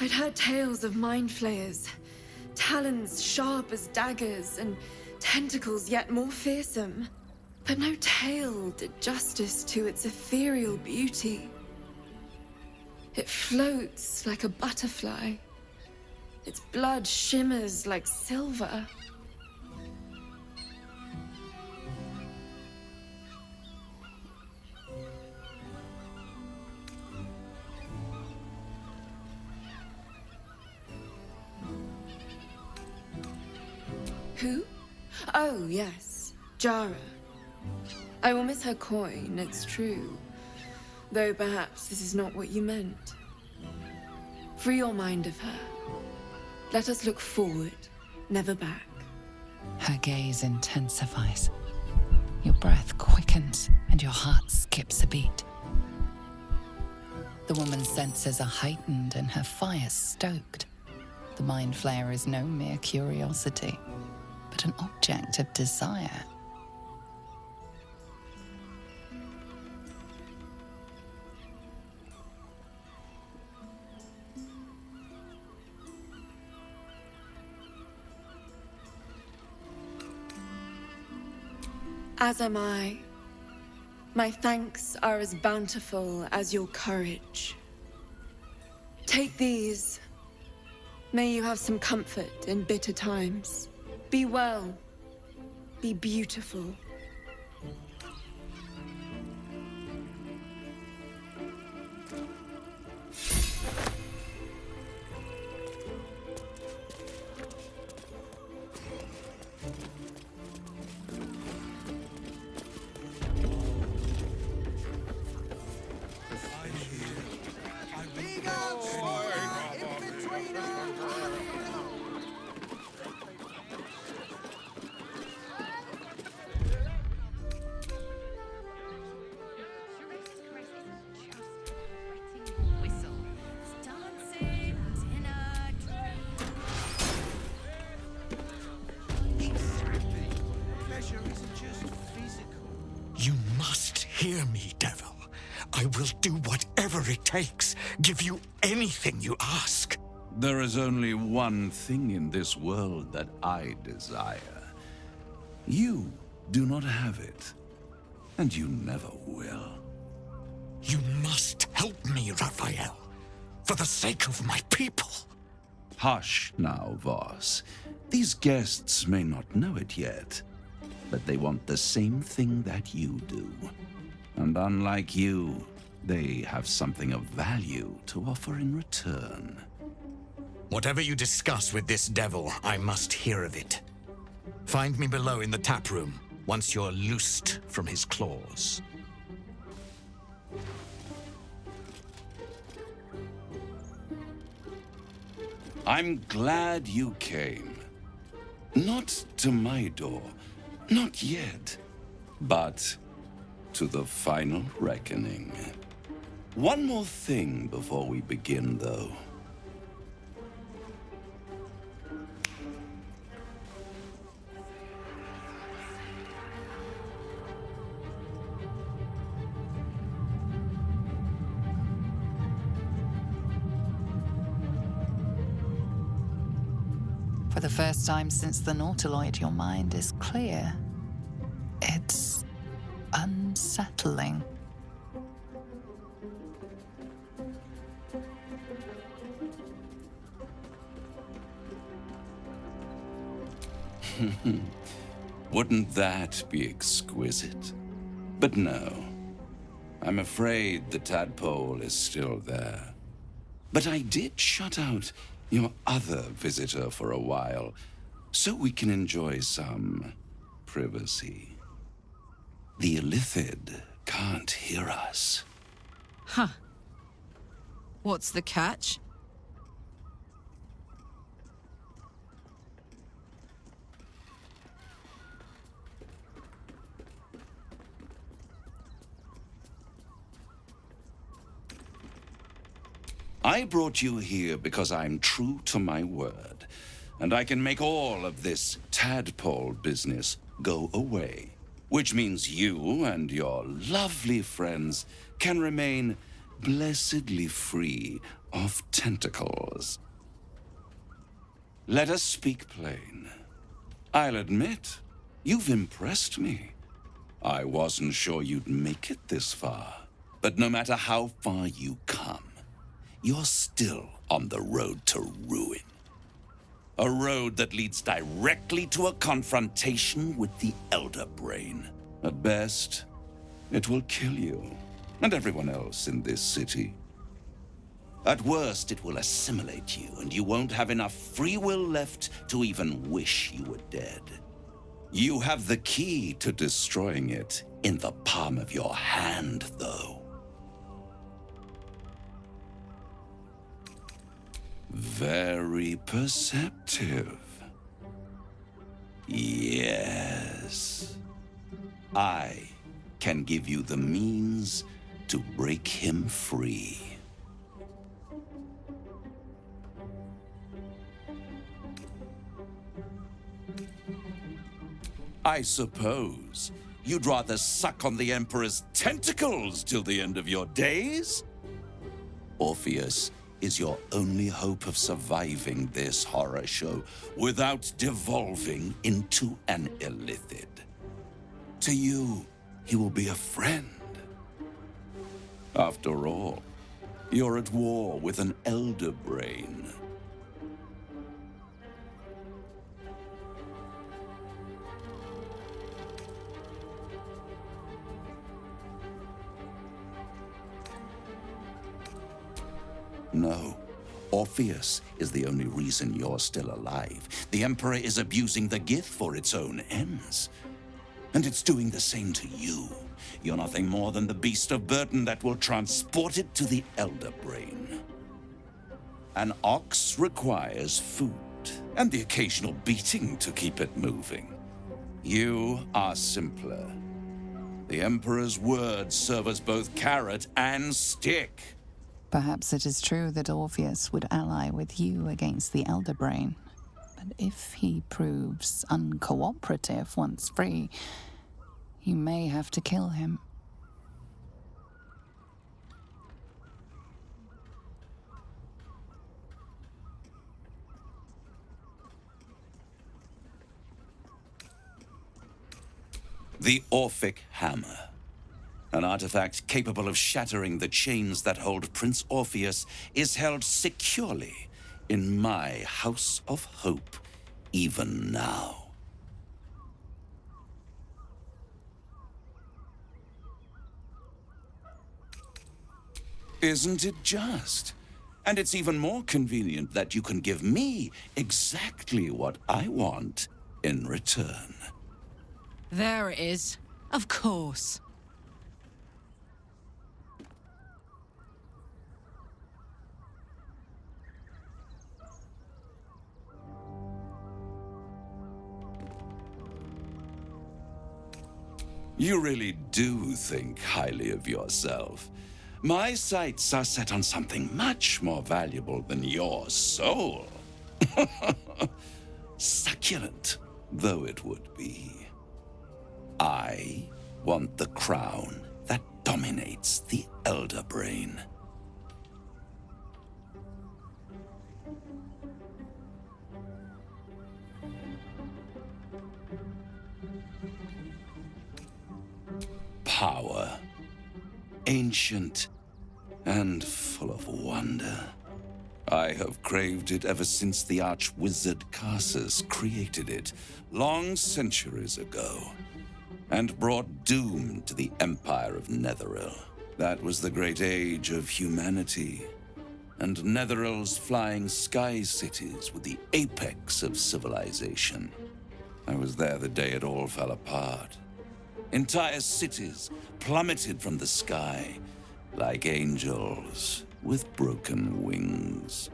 I'd heard tales of mind flayers, talons sharp as daggers, and tentacles yet more fearsome. But no tale did justice to its ethereal beauty. It floats like a butterfly. Its blood shimmers like silver. Who? Oh, yes. Jara. I will miss her coin, it's true. Though perhaps this is not what you meant. Free your mind of her. Let us look forward, never back. Her gaze intensifies. Your breath quickens and your heart skips a beat. The woman's senses are heightened and her fire stoked. The mind flayer is no mere curiosity, but an object of desire. As am I. My thanks are as bountiful as your courage. Take these. May you have some comfort in bitter times. Be well. Be beautiful. You must hear me, devil. I will do whatever it takes, give you anything you ask. There is only one thing in this world that I desire. You do not have it, and you never will. You must help me, Raphael, for the sake of my people. Hush now, Voss. These guests may not know it yet, but they want the same thing that you do. And unlike you, they have something of value to offer in return. Whatever you discuss with this devil, I must hear of it. Find me below in the tap room, once you're loosed from his claws. I'm glad you came. Not to my door, not yet, but to the final reckoning. One more thing before we begin, though. For the first time since the nautiloid, your mind is clear. It's unsettling. Wouldn't that be exquisite? But no. I'm afraid the tadpole is still there. But I did shut out your other visitor for a while, so we can enjoy some privacy. The illithid can't hear us. Huh. What's the catch? I brought you here because I'm true to my word, and I can make all of this tadpole business go away, which means you and your lovely friends can remain blessedly free of tentacles. Let us speak plain. I'll admit, you've impressed me. I wasn't sure you'd make it this far, but no matter how far you come, you're still on the road to ruin. A road that leads directly to a confrontation with the Elder Brain. At best, it will kill you and everyone else in this city. At worst, it will assimilate you, and you won't have enough free will left to even wish you were dead. You have the key to destroying it in the palm of your hand, though. Very perceptive. Yes. I can give you the means to break him free. I suppose you'd rather suck on the Emperor's tentacles till the end of your days? Orpheus is your only hope of surviving this horror show without devolving into an illithid. To you, he will be a friend. After all, you're at war with an Elder Brain. No. Orpheus is the only reason you're still alive. The Emperor is abusing the Gith for its own ends. And it's doing the same to you. You're nothing more than the beast of burden that will transport it to the Elder Brain. An ox requires food, and the occasional beating to keep it moving. You are simpler. The Emperor's words serve as both carrot and stick. Perhaps it is true that Orpheus would ally with you against the Elder Brain. But if he proves uncooperative once free, you may have to kill him. The Orphic Hammer. An artifact capable of shattering the chains that hold Prince Orpheus is held securely in my House of Hope, even now. Isn't it just? And it's even more convenient that you can give me exactly what I want in return. There it is. Of course. You really do think highly of yourself. My sights are set on something much more valuable than your soul. Succulent though it would be. I want the crown that dominates the Elder Brain. Power. Ancient and full of wonder. I have craved it ever since the arch-wizard Carsus created it, long centuries ago, and brought doom to the Empire of Netheril. That was the great age of humanity, and Netheril's flying sky cities were the apex of civilization. I was there the day it all fell apart. Entire cities plummeted from the sky like angels with broken wings.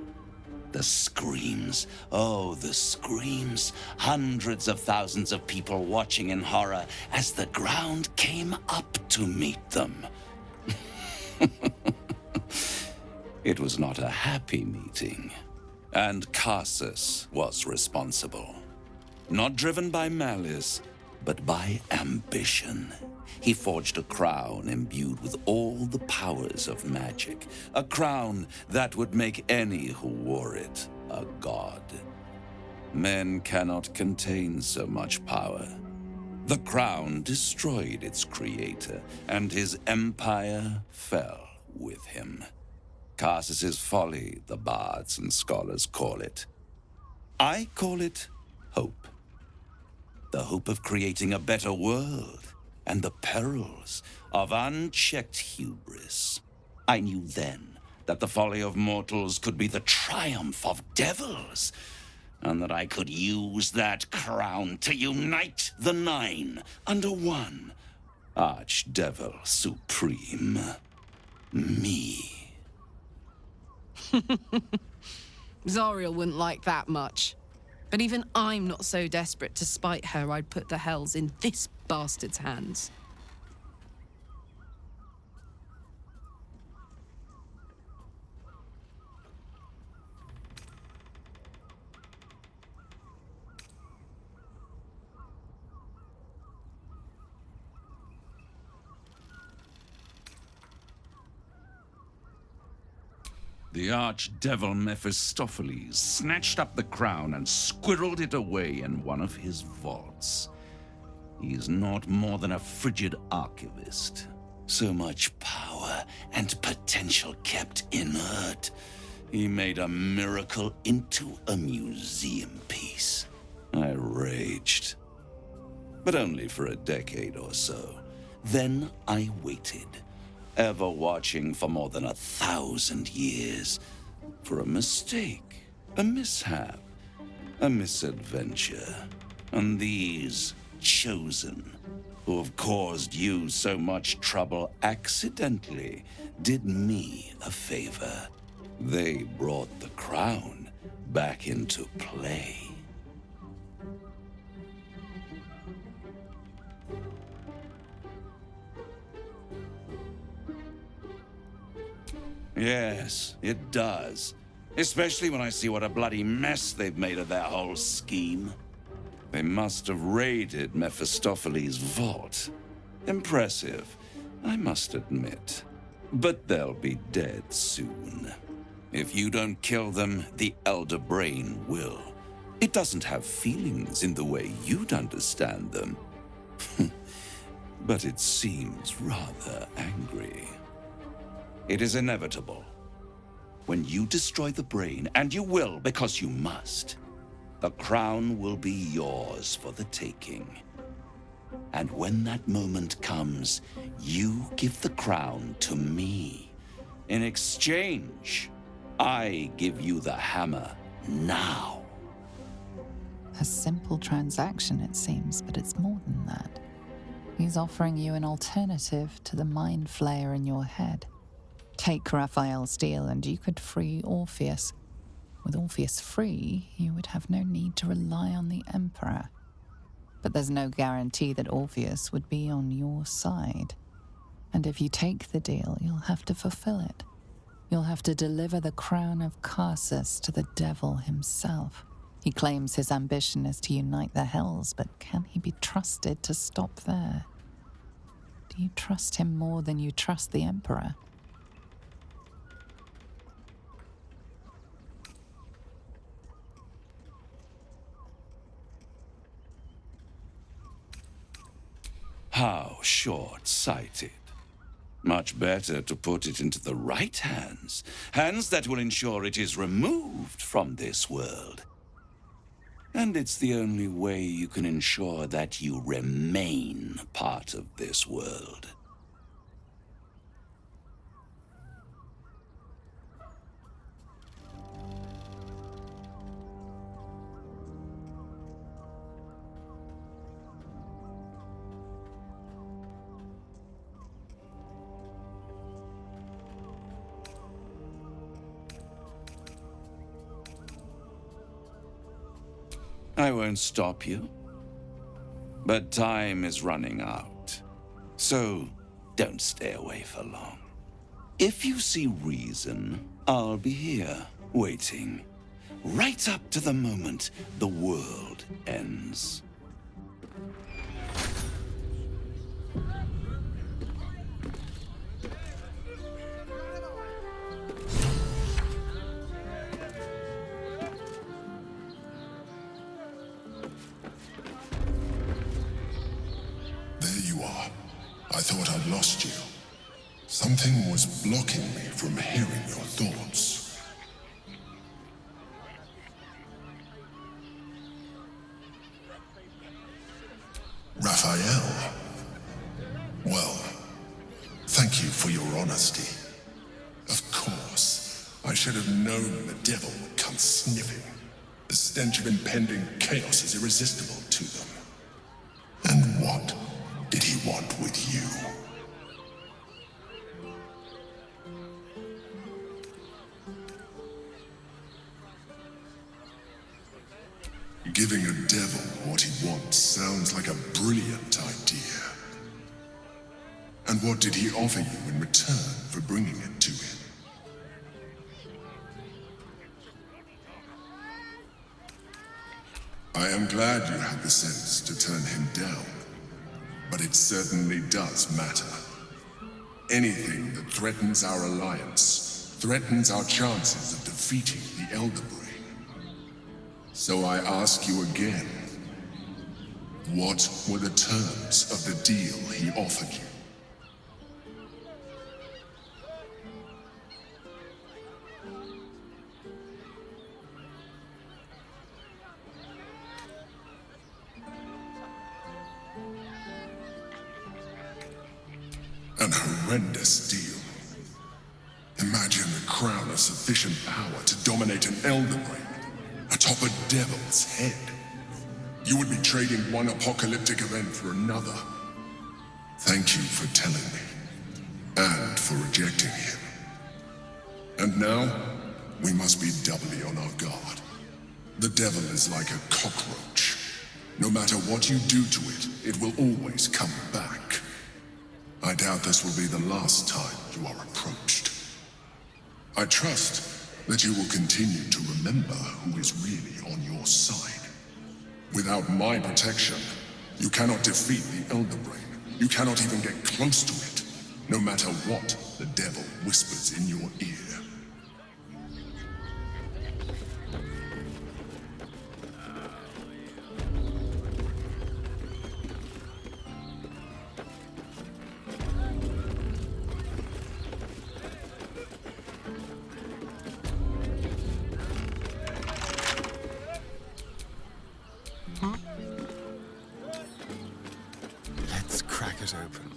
The screams, oh, the screams. Hundreds of thousands of people watching in horror as the ground came up to meet them. It was not a happy meeting, and Carsus was responsible. Not driven by malice, but by ambition. he forged a crown imbued with all the powers of magic. A crown that would make any who wore it a god. Men cannot contain so much power. The crown destroyed its creator, and his empire fell with him. Karsus's folly, the bards and scholars call it. I call it hope. The hope of creating a better world, and the perils of unchecked hubris. I knew then that the folly of mortals could be the triumph of devils, and that I could use that crown to unite the Nine under one Archdevil Supreme. Me. Zariel wouldn't like that much. But even I'm not so desperate to spite her I'd put the hells in this bastard's hands. The archdevil Mephistopheles snatched up the crown and squirreled it away in one of his vaults. He's not more than a frigid archivist. So much power and potential kept inert. He made a miracle into a museum piece. I raged. But only for a decade or so. Then I waited. Ever watching for more than 1,000 years for a mistake, a mishap, a misadventure. And these chosen, who have caused you so much trouble accidentally, did me a favor. They brought the crown back into play. Yes, it does. Especially when I see what a bloody mess they've made of their whole scheme. They must have raided Mephistopheles' vault. Impressive, I must admit. But they'll be dead soon. If you don't kill them, the Elder Brain will. It doesn't have feelings in the way you'd understand them. But it seems rather angry. It is inevitable. When you destroy the brain, and you will because you must, the crown will be yours for the taking. And when that moment comes, you give the crown to me. In exchange, I give you the hammer now. A simple transaction, it seems, but it's more than that. He's offering you an alternative to the mind flayer in your head. Take Raphael's deal and you could free Orpheus. With Orpheus free, you would have no need to rely on the Emperor. But there's no guarantee that Orpheus would be on your side. And if you take the deal, you'll have to fulfill it. You'll have to deliver the crown of Karsus to the devil himself. He claims his ambition is to unite the hells, but can he be trusted to stop there? Do you trust him more than you trust the Emperor? How short-sighted. Much better to put it into the right hands. Hands that will ensure it is removed from this world. And it's the only way you can ensure that you remain part of this world. I won't stop you. But time is running out. So, don't stay away for long. If you see reason, I'll be here, waiting. Right up to the moment the world ends. I thought I'd lost you. Something was blocking me from hearing your thoughts. Raphael. Well, thank you for your honesty. Of course, I should have known the devil would come sniffing. The stench of impending chaos is irresistible to them. And what did he want with you? Giving a devil what he wants sounds like a brilliant idea. And what did he offer you in return for bringing it to him? I am glad you had the sense to turn him down, but it certainly does matter. Anything that threatens our alliance threatens our chances of defeating the Elder Brain. So I ask you again, what were the terms of the deal he offered you? An horrendous deal. Imagine a crown of sufficient power to dominate an Elder Brain atop a devil's head. You would be trading one apocalyptic event for another. Thank you for telling me, and for rejecting him. And now, we must be doubly on our guard. The devil is like a cockroach. No matter what you do to it, it will always come back. I doubt this will be the last time you are approached. I trust that you will continue to remember who is really on your side. Without my protection, you cannot defeat the Elder Brain. You cannot even get close to it, no matter what the devil whispers in your ear. Let's crack it open.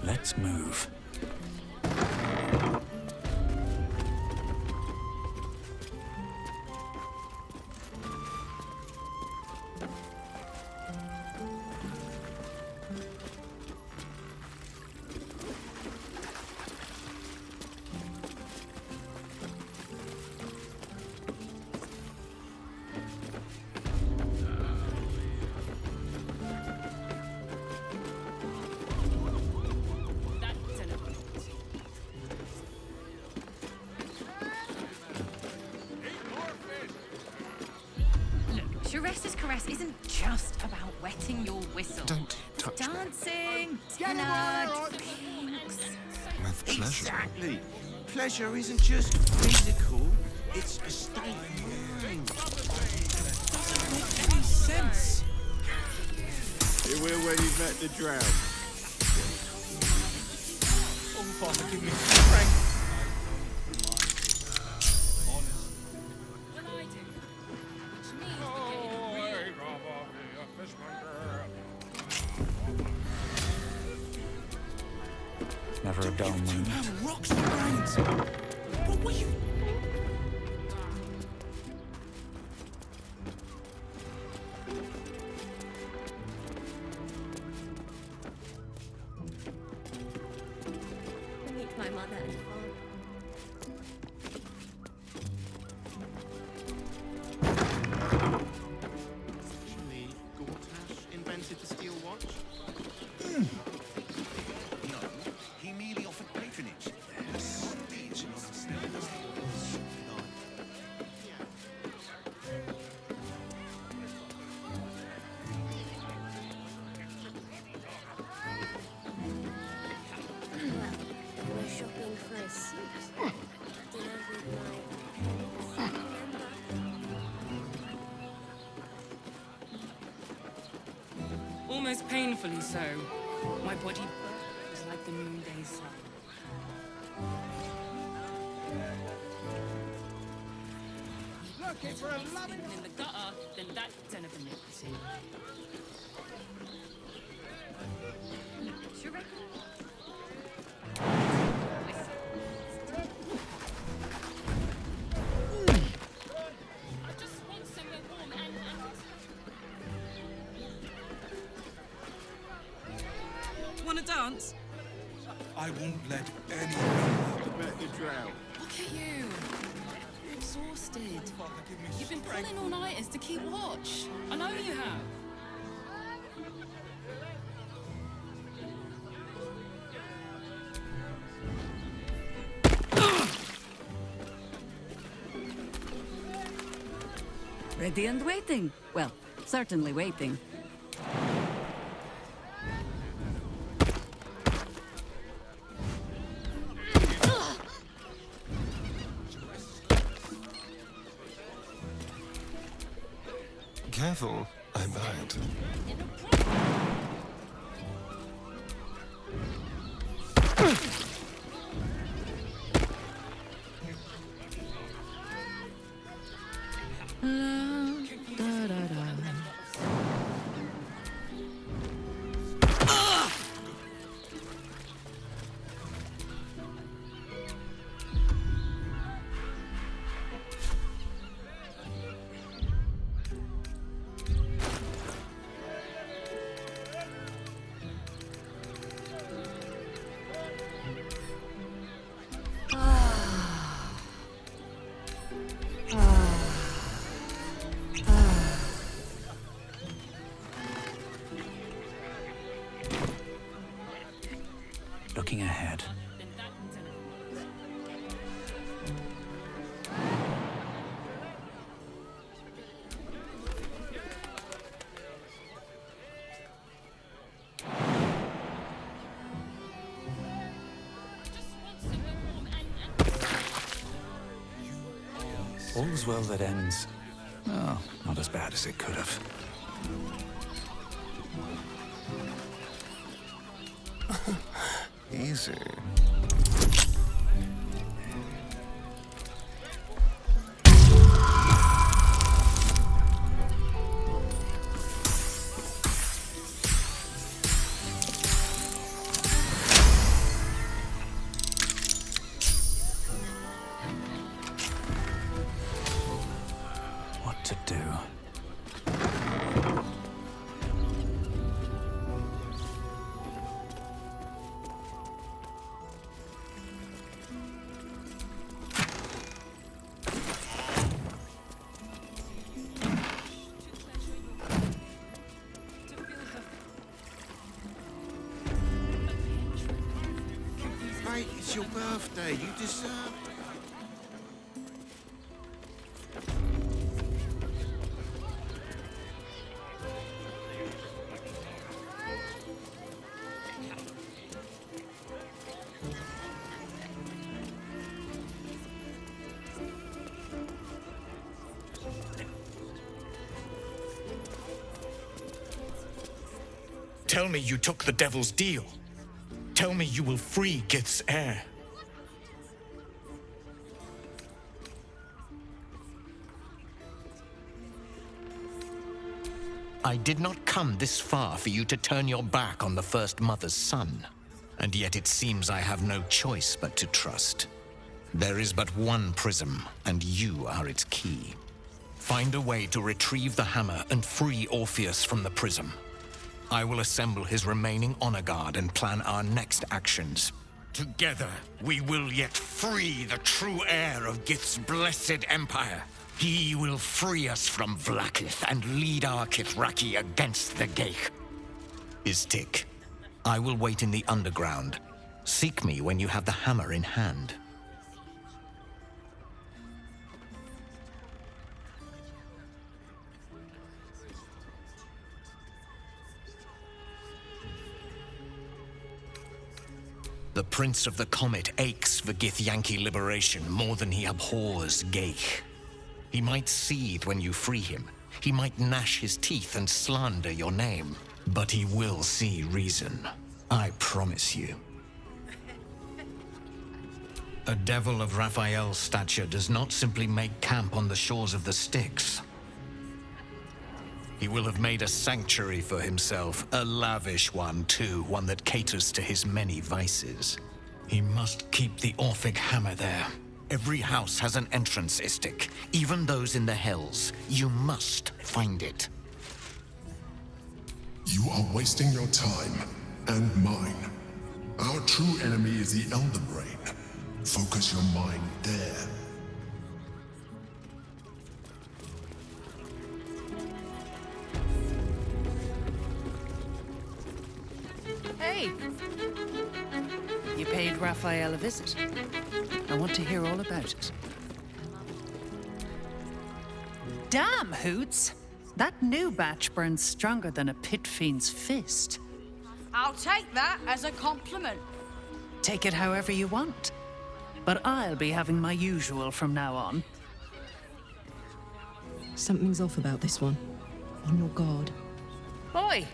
Let's move. Sharester's caress isn't just about wetting your whistle. Don't touch me. Dancing, tenor, drinks. With pleasure. Exactly. Pleasure isn't just physical, it's a state of mind. Doesn't make any sense. It will when you've met the drown. Oh, Father, give me strength. Never a dull moment. Rocks and brains. What were you? Meet my mother and father. Actually, Gortash invented the steel watch? No, he merely offered patronage. It's not a steel watch. Almost painfully so. My body was like the noonday sun. Looking for a loving... In the gutter, then that's an iniquity. Sure reckon? I just want somewhere warm and... Wanna dance? I won't let anyone. The better drown. Look at you. You're exhausted. You've been pulling all-nighters to keep watch. I know you have. Ready and waiting. Well, certainly waiting. Careful, I bite. Looking ahead. All's well that ends. Oh, not as bad as it could have. Easy. What to do? Mate, it's your birthday. You deserve it. Tell me you took the devil's deal. Tell me you will free Gith's heir. I did not come this far for you to turn your back on the First Mother's son. And yet it seems I have no choice but to trust. There is but one prism, and you are its key. Find a way to retrieve the hammer and free Orpheus from the prism. I will assemble his remaining honor guard and plan our next actions. Together, we will yet free the true heir of Gith's blessed empire. He will free us from Vlaakith and lead our Kithraki against the Geich. Istik, I will wait in the underground. Seek me when you have the hammer in hand. The Prince of the Comet aches for githyanki liberation more than he abhors Geich. He might seethe when you free him. He might gnash his teeth and slander your name. But he will see reason. I promise you. A devil of Raphael's stature does not simply make camp on the shores of the Styx. He will have made a sanctuary for himself, a lavish one too, one that caters to his many vices. He must keep the Orphic hammer there. Every house has an entrance, Istik, even those in the Hells. You must find it. You are wasting your time, and mine. Our true enemy is the Elder Brain. Focus your mind there. Hey! You paid Raphael a visit. I want to hear all about it. Damn, Hoots! That new batch burns stronger than a pit fiend's fist. I'll take that as a compliment. Take it however you want. But I'll be having my usual from now on. Something's off about this one. On your guard. Boy!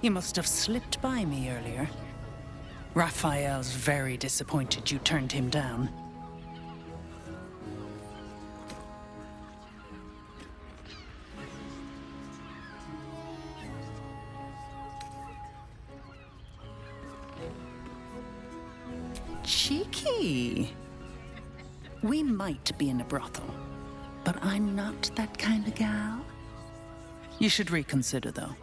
You must have slipped by me earlier. Raphael's very disappointed you turned him down. Cheeky. We might be in a brothel, but I'm not that kind of gal. You should reconsider, though.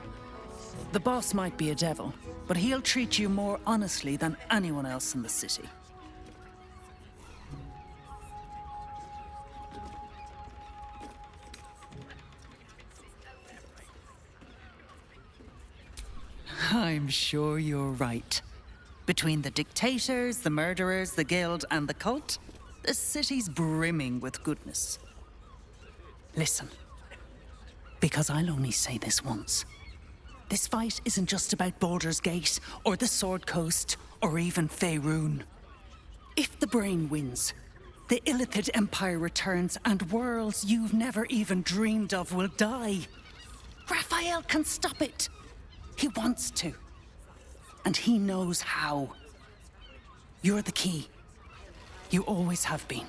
The boss might be a devil, but he'll treat you more honestly than anyone else in the city. I'm sure you're right. Between the dictators, the murderers, the guild, and the cult, the city's brimming with goodness. Listen, because I'll only say this once. This fight isn't just about Baldur's Gate, or the Sword Coast, or even Faerûn. If the brain wins, the illithid empire returns, and worlds you've never even dreamed of will die. Raphael can stop it. He wants to. And he knows how. You're the key. You always have been.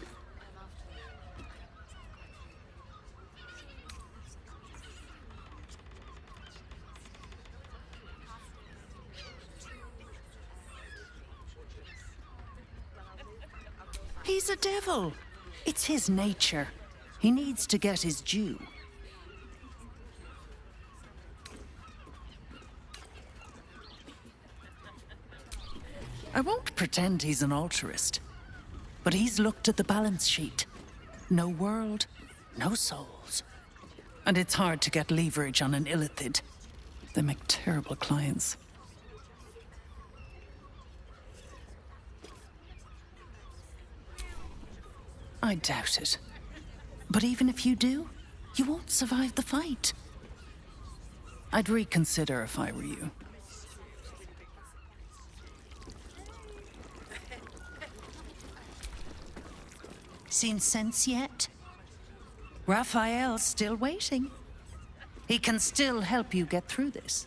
He's a devil. It's his nature. He needs to get his due. I won't pretend he's an altruist, but he's looked at the balance sheet. No world, no souls. And it's hard to get leverage on an illithid. They make terrible clients. I doubt it. But even if you do, you won't survive the fight. I'd reconsider if I were you. Seen sense yet? Raphael's still waiting. He can still help you get through this.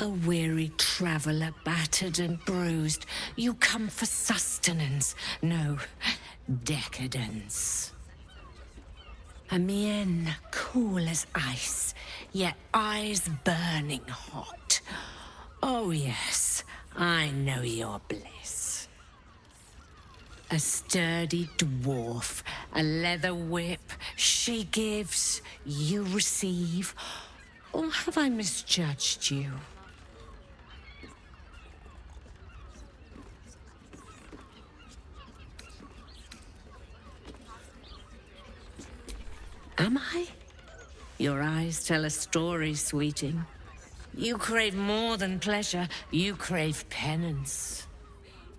A weary traveler, battered and bruised, you come for sustenance, no, decadence. A mien cool as ice, yet eyes burning hot. Oh yes, I know your bliss. A sturdy dwarf, a leather whip, she gives, you receive. Or have I misjudged you? Am I? Your eyes tell a story, sweeting. You crave more than pleasure, you crave penance.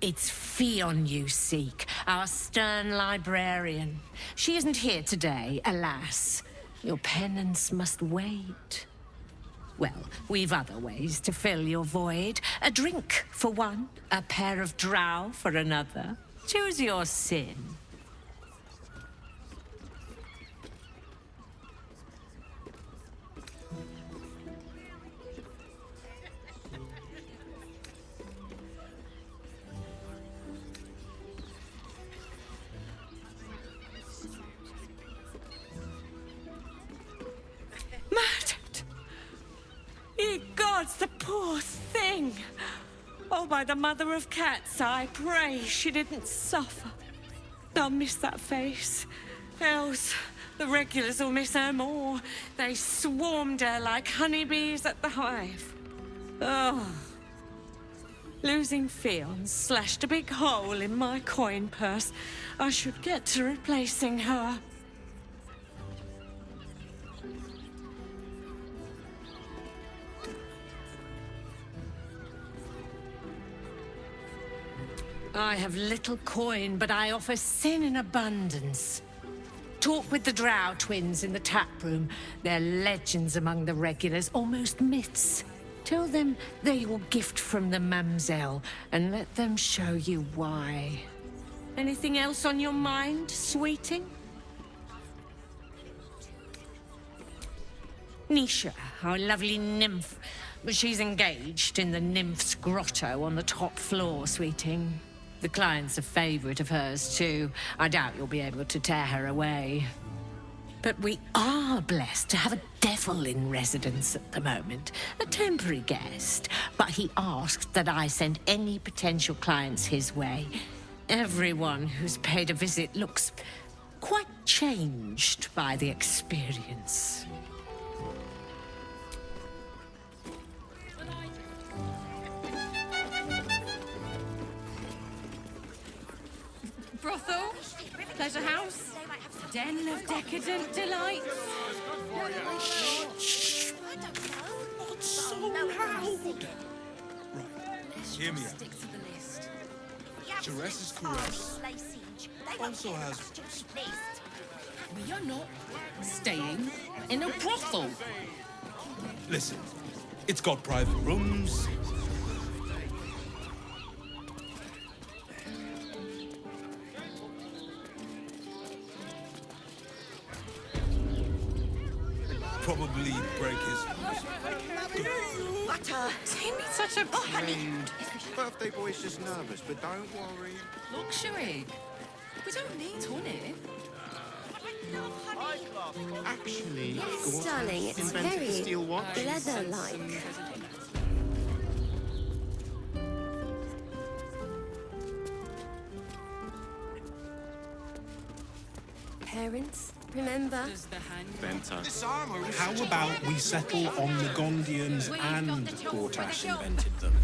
It's Fionn you seek, our stern librarian. She isn't here today, alas. Your penance must wait. Well, we've other ways to fill your void. A drink for one, a pair of drow for another. Choose your sin. Murdered! Ye gods, the poor thing! Oh, by the mother of cats, I pray she didn't suffer. I'll miss that face. Else, the regulars will miss her more. They swarmed her like honeybees at the hive. Oh. Losing Fionn slashed a big hole in my coin purse. I should get to replacing her. I have little coin, but I offer sin in abundance. Talk with the Drow twins in the tap room. They're legends among the regulars, almost myths. Tell them they're your gift from the Mamselle, and let them show you why. Anything else on your mind, sweeting? Nisha, our lovely nymph. She's engaged in the nymph's grotto on the top floor, sweeting. The client's a favorite of hers, too. I doubt you'll be able to tear her away. But we are blessed to have a devil in residence at the moment. A temporary guest. But he asked that I send any potential clients his way. Everyone who's paid a visit looks quite changed by the experience. Brothel, pleasure house, den of decadent delights. Shh! Not so loud! Hear me out. Jerez's caress also has... We are not staying in a brothel. Listen, it's got private rooms. Probably break his... Butter! Don't be such a prude. Birthday boy's just nervous, but don't worry. Luxury. We don't need honey. Actually, Yes, darling, it's invented the very steel watch. leather-like. Parents, remember? How about we settle on the Gondians and Gortash invented them?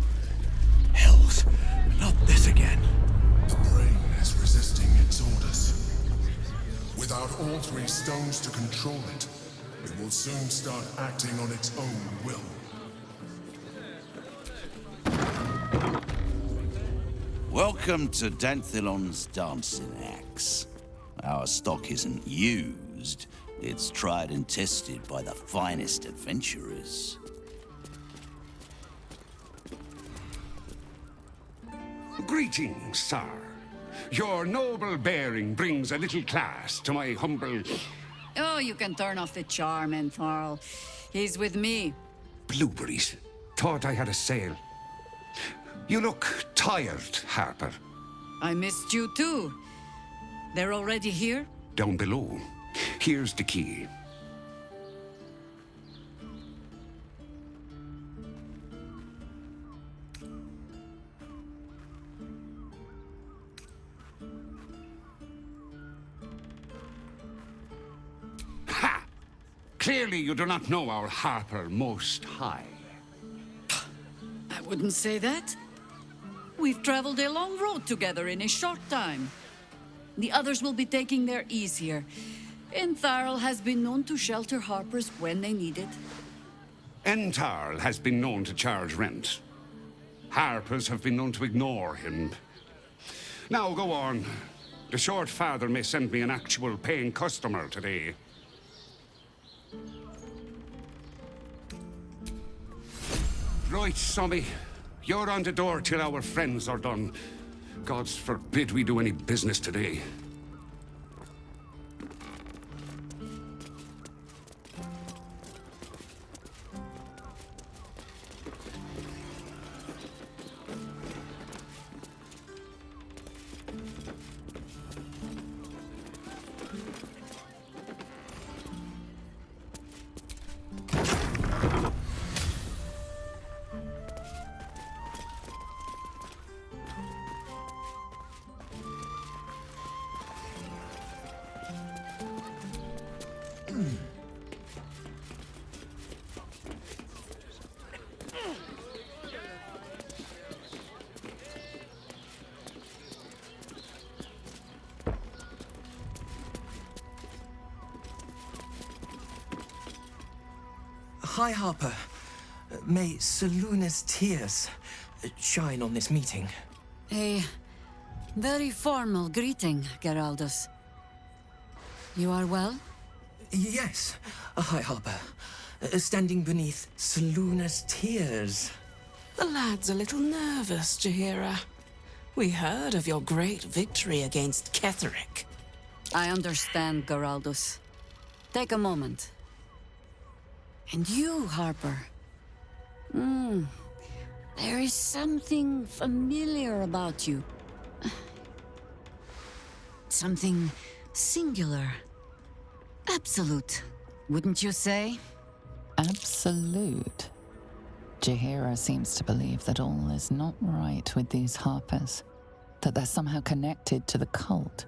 Hells, not this again. The brain is resisting its orders. Without all three stones to control it, it will soon start acting on its own will. Welcome to Danthilon's dancing axe. Our stock isn't used, it's tried and tested by the finest adventurers. Greetings, sir. Your noble bearing brings a little class to my humble... Oh, you can turn off the charm, Enthrall. He's with me. Blueberries. Thought I had a sale. You look tired, Harper. I missed you too. They're already here? Down below. Here's the key. Ha! Clearly you do not know our Harper Most High. I wouldn't say that. We've traveled a long road together in a short time. The others will be taking their ease here. Enthrall has been known to shelter Harpers when they need it. Enthrall has been known to charge rent. Harpers have been known to ignore him. Now go on. The short father may send me an actual paying customer today. Right, Sommy. You're on the door till our friends are done. Gods forbid we do any business today. Hi, Harper. May Seluna's tears shine on this meeting. A very formal greeting, Geraldus. You are well? Yes. Hi, Harper. Standing beneath Seluna's tears. The lad's a little nervous, Jaheira. We heard of your great victory against Ketheric. I understand, Geraldus. Take a moment. And you, Harper. There is something familiar about you. Something singular. Absolute, wouldn't you say? Absolute. Jaheira seems to believe that all is not right with these Harpers, that they're somehow connected to the cult.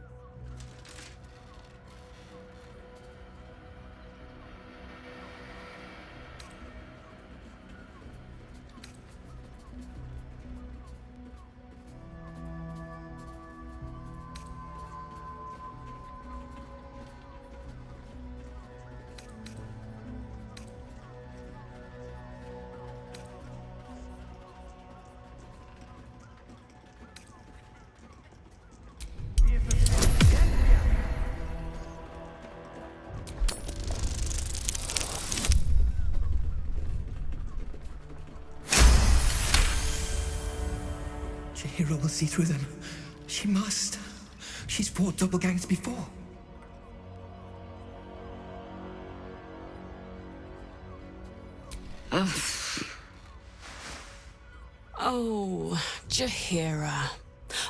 Jaheira will see through them. She must. She's fought doppelgangers before. Oh, Jaheira.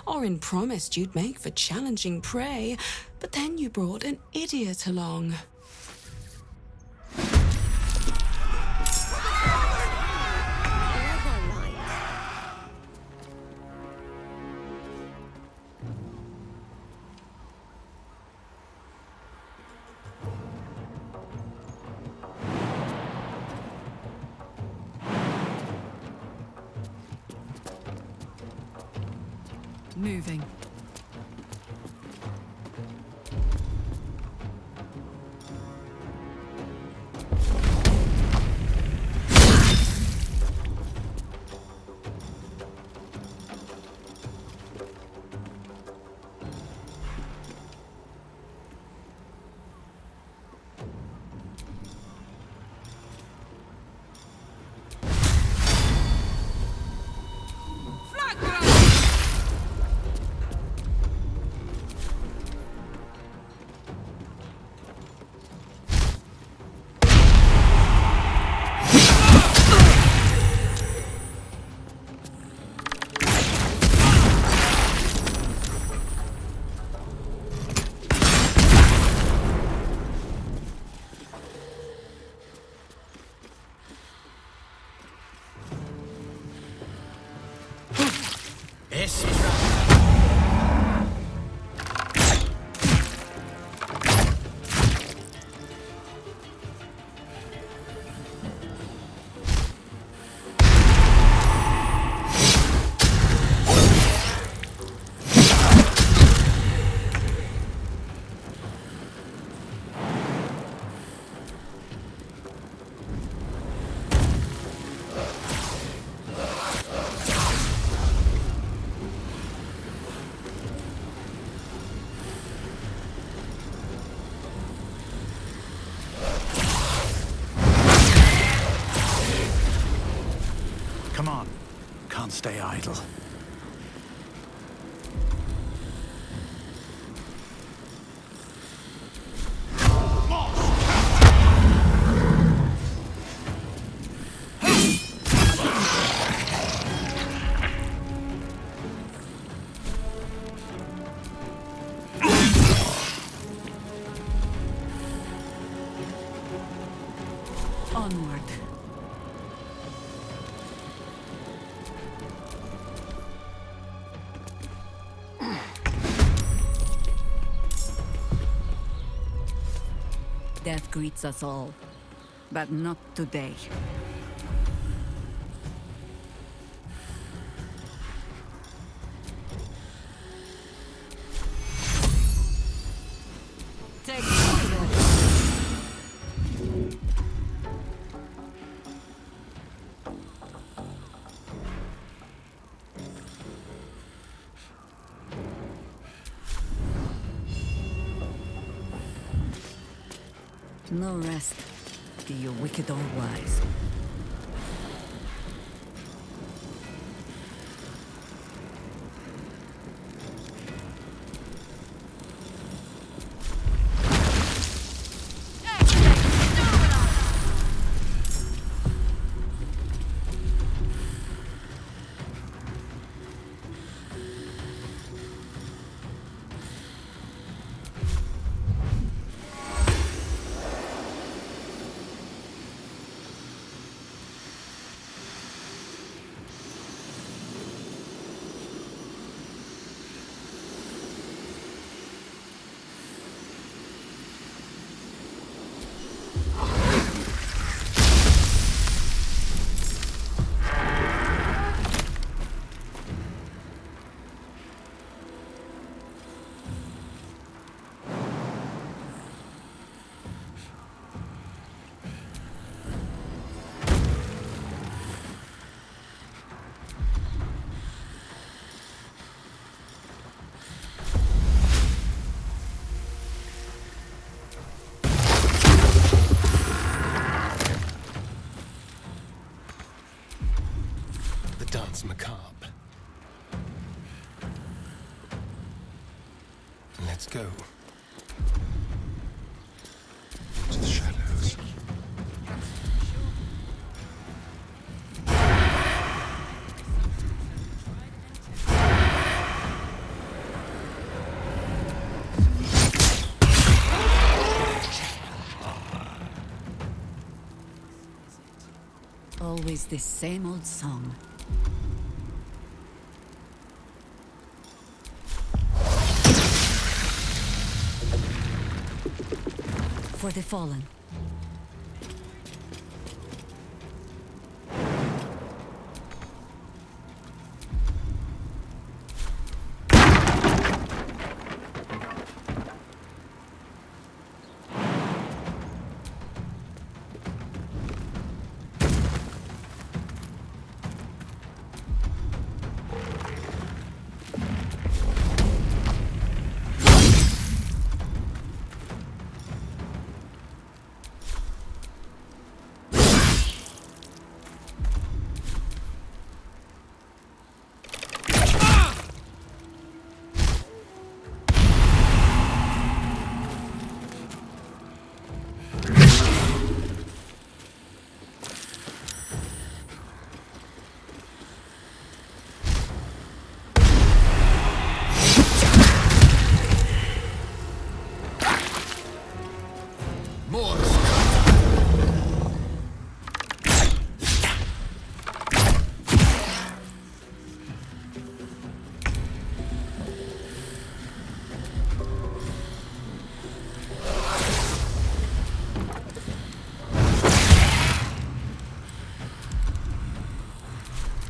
Orin promised you'd make for challenging prey, but then you brought an idiot along. Moving. stay idle. Onward. Death greets us all, but not today. Take no rest, be you wicked or wise. Dance macabre. Let's go. To the shadows. Always this same old song. For the fallen.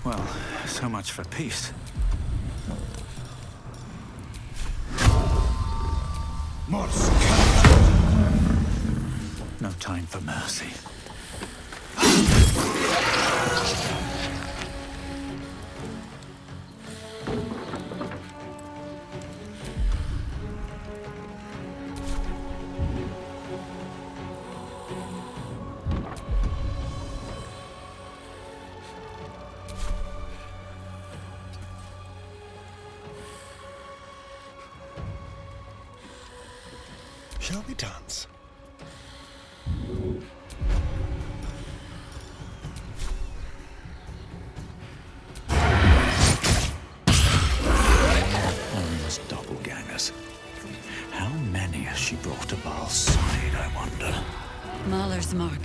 Well, so much for peace. No time for mercy. Shall we dance? Those doppelgangers. How many has she brought to Baal's side, I wonder? Mahler's mark.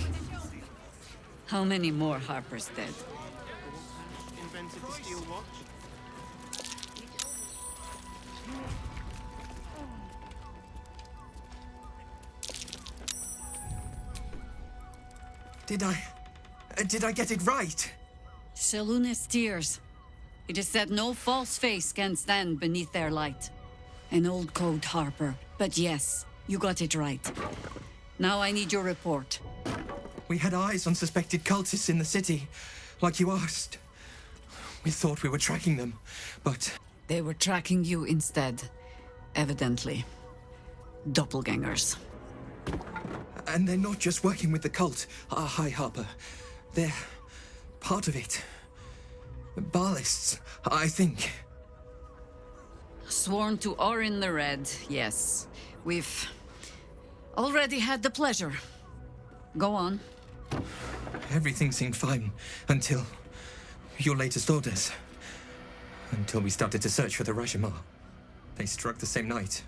How many more Harpers dead? Invented the steel watch? Did I get it right? Seluna's tears. It is said no false face can stand beneath their light. An old code, Harper. But yes, you got it right. Now I need your report. We had eyes on suspected cultists in the city, like you asked. We thought we were tracking them, but... They were tracking you instead, evidently. Doppelgangers. And they're not just working with the cult, High Harper. They're part of it. Baalists, I think. Sworn to Orin the Red, yes. We've already had the pleasure. Go on. Everything seemed fine until your latest orders. Until we started to search for the Rashomar. They struck the same night.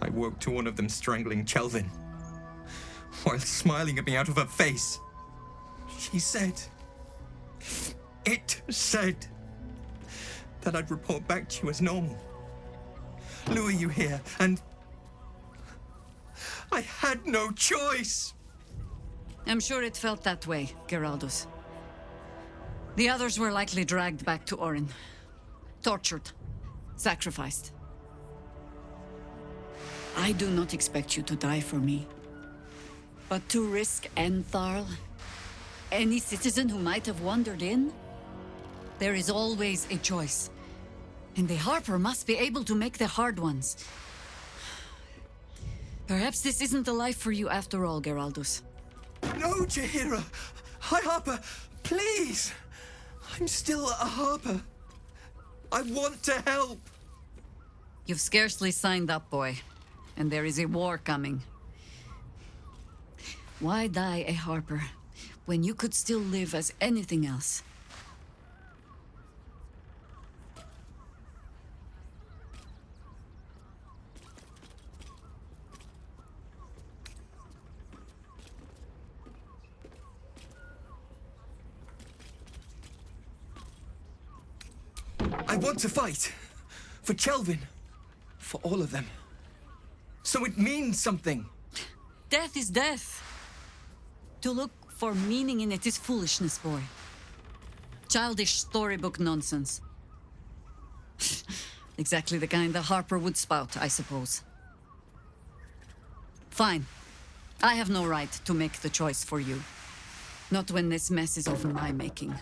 I woke to one of them strangling Chelvin, while smiling at me out of her face. She said... It said that I'd report back to you as normal. Lure you here, and... I had no choice! I'm sure it felt that way, Geraldus. The others were likely dragged back to Orin. Tortured. Sacrificed. I do not expect you to die for me. But to risk Enthrall, any citizen who might have wandered in, there is always a choice. And the Harper must be able to make the hard ones. Perhaps this isn't the life for you after all, Geraldus. No, Jaheira! High Harper, please! I'm still a Harper. I want to help! You've scarcely signed up, boy. And there is a war coming. Why die a Harper when you could still live as anything else? I want to fight. For Chelvin. For all of them. So it means something. Death is death. To look for meaning in it is foolishness, boy. Childish storybook nonsense. Exactly the kind the Harper would spout, I suppose. Fine. I have no right to make the choice for you. Not when this mess is of my making.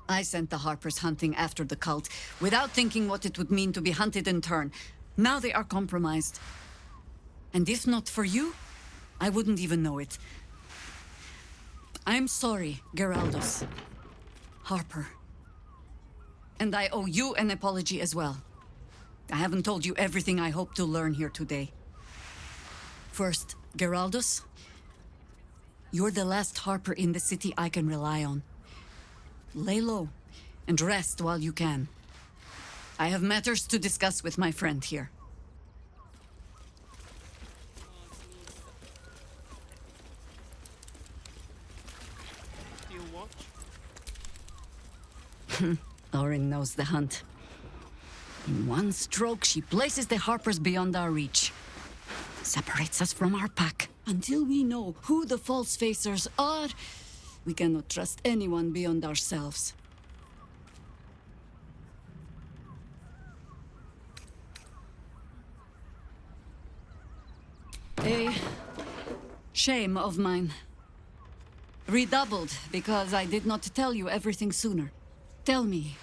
I sent the Harpers hunting after the cult, without thinking what it would mean to be hunted in turn. Now they are compromised. And if not for you, I wouldn't even know it. I'm sorry, Geraldus. Harper. And I owe you an apology as well. I haven't told you everything I hope to learn here today. First, Geraldus, you're the last Harper in the city I can rely on. Lay low, and rest while you can. I have matters to discuss with my friend here. Steel watch? Orin knows the hunt. In one stroke, she places the Harpers beyond our reach. Separates us from our pack. Until we know who the false facers are, we cannot trust anyone beyond ourselves. A shame of mine. Redoubled because I did not tell you everything sooner. Tell me,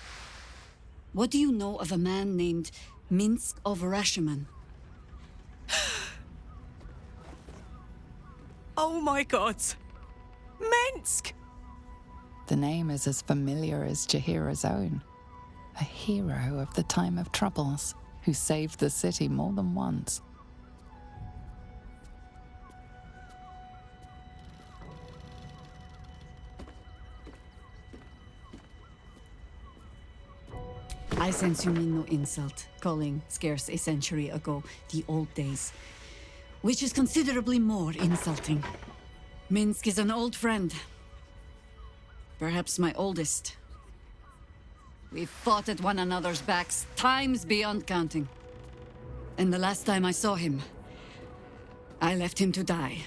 what do you know of a man named Minsk of Rashomon? Oh my god! Minsk! The name is as familiar as Jaheira's own. A hero of the time of troubles, who saved the city more than once. sense you mean no insult, calling scarce a century ago the old days, which is considerably more insulting. Minsk is an old friend. Perhaps my oldest. We've fought at one another's backs times beyond counting. And the last time I saw him, I left him to die.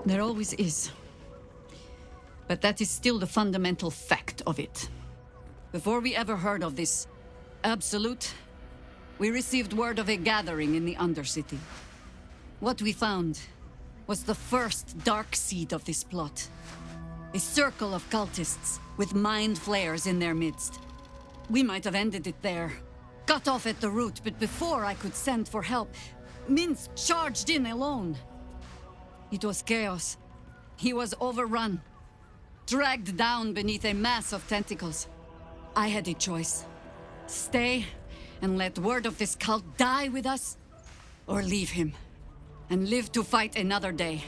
There always is. But that is still the fundamental fact of it. Before we ever heard of this absolute, we received word of a gathering in the Undercity. What we found was the first dark seed of this plot. A circle of cultists with mind flayers in their midst. We might have ended it there, cut off at the root, but before I could send for help, Minsk charged in alone. It was chaos. He was overrun, dragged down beneath a mass of tentacles. I had a choice. Stay and let word of this cult die with us, or leave him and live to fight another day.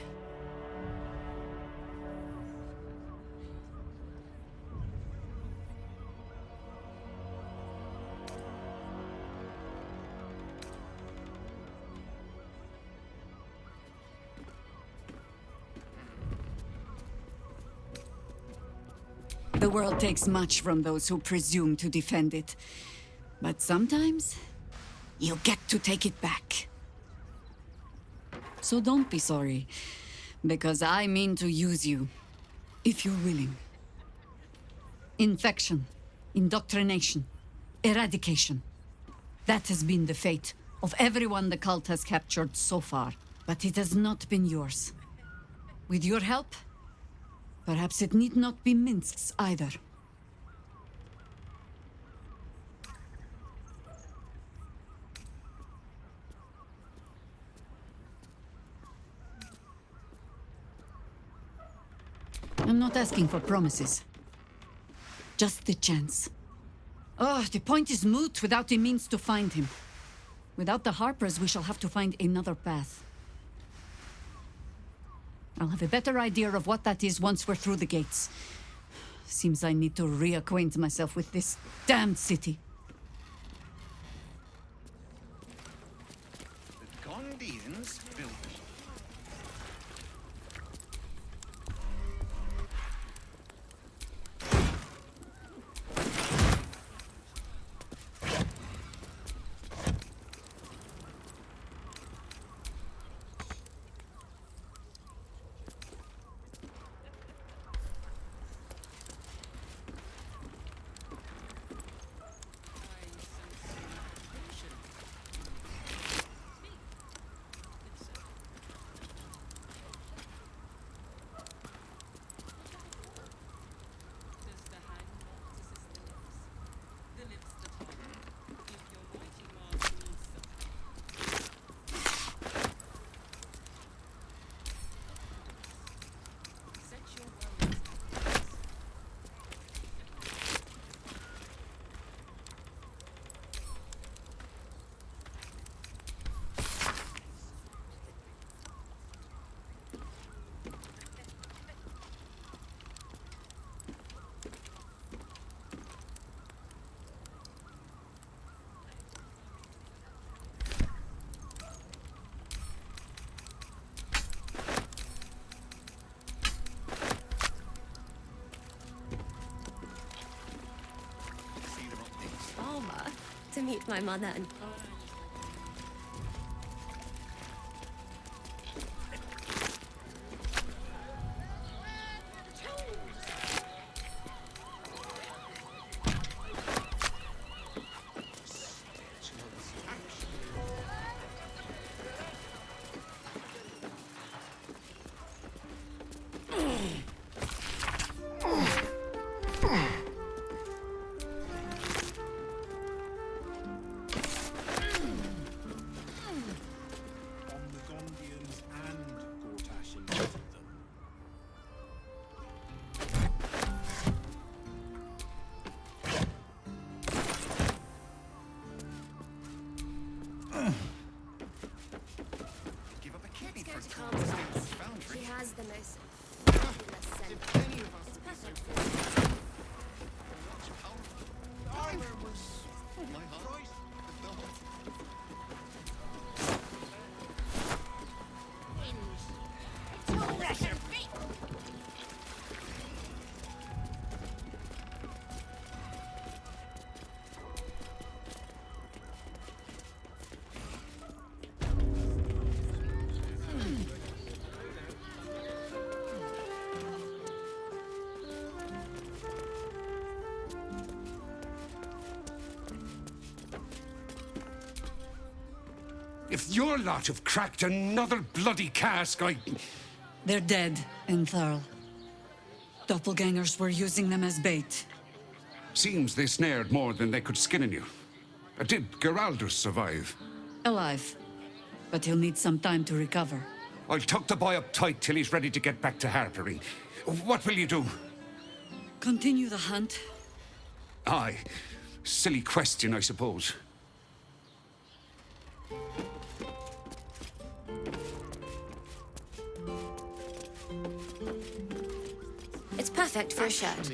The world takes much from those who presume to defend it. But sometimes, you get to take it back. So don't be sorry, because I mean to use you, if you're willing. Infection, indoctrination, eradication. That has been the fate of everyone the cult has captured so far, but it has not been yours. With your help, perhaps it need not be Minsk's either. I'm not asking for promises. Just the chance. Oh, the point is moot without the means to find him. Without the Harpers, we shall have to find another path. I'll have a better idea of what that is once we're through the gates. Seems I need to reacquaint myself with this damned city. The Gondians built to meet my mother and If your lot have cracked another bloody cask, They're dead, enthrall. Doppelgangers were using them as bait. Seems they snared more than they could skin in you. Did Geraldur survive? Alive. But he'll need some time to recover. I'll tuck the boy up tight till he's ready to get back to harpering. What will you do? Continue the hunt. Aye. Silly question, I suppose. It's perfect for a shirt.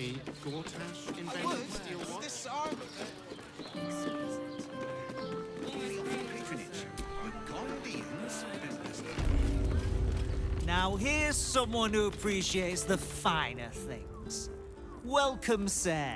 Now here's someone who appreciates the finer things. Welcome, sir.